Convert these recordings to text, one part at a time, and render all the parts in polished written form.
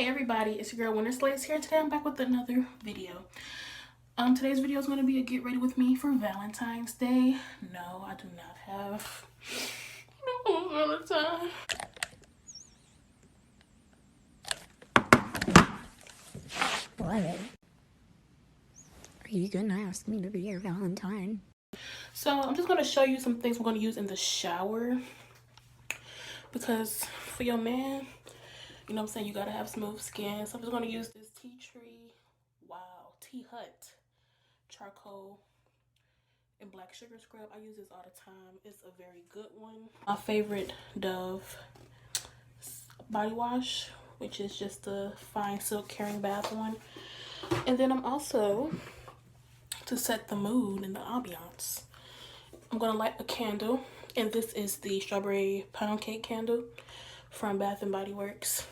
Hey everybody, it's your girl Winter Slays here. Today I'm back with another video. Today's video is going to be a get ready with me for Valentine's Day. No, I do not have Valentine. What? Are you gonna ask me to be your Valentine? So I'm just going to show you some things we're going to use in the shower. Because for your man, you know what I'm saying, you got to have smooth skin. So I'm just going to use this Tea Tree, Tea Hut charcoal and black sugar scrub. I use this all the time. It's a very good one. My favorite Dove body wash, which is just a fine silk caring bath one. And then I'm also, to set the mood and the ambiance, I'm gonna light a candle, and this is the strawberry pound cake candle from Bath and Body Works.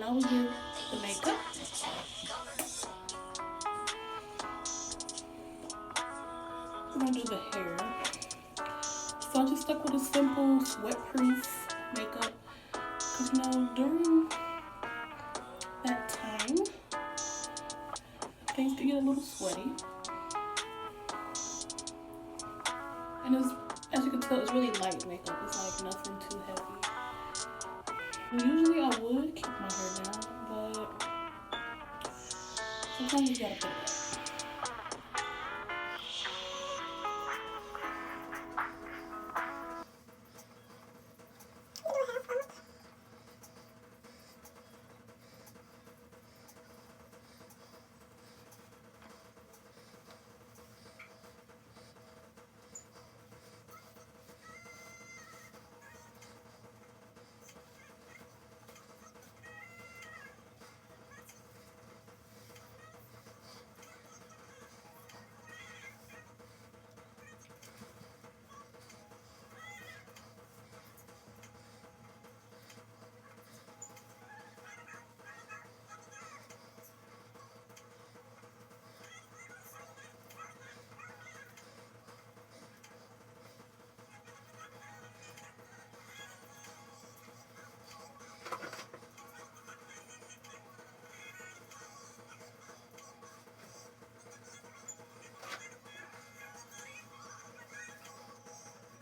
now we do the makeup. We're gonna do the hair. So I just stuck with a simple sweat-proof makeup because you know during that time things can get a little sweaty, and it's, as you can tell, it's really light makeup. It's like nothing too heavy. Usually I would keep my hair down, but sometimes you gotta put it back.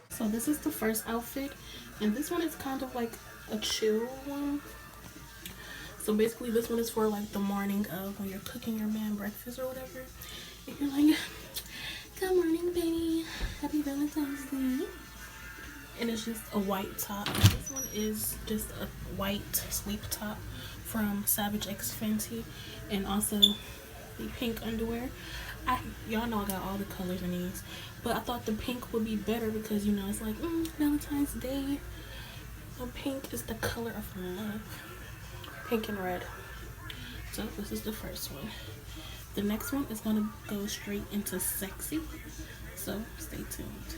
So this is the first outfit, and this one is kind of like a chill one. So basically this one is for like the morning of when you're cooking your man breakfast or whatever. And you're like, good morning, baby. Happy Valentine's Day. And it's just a white top. And this one is just a white sleep top from Savage X Fenty, and also the pink underwear. Y'all know I got all the colors in these, but I thought the pink would be better because you know it's like Valentine's Day. And pink is the color of love. Pink and red. So this is the first one. The next one is gonna go straight into sexy. So stay tuned.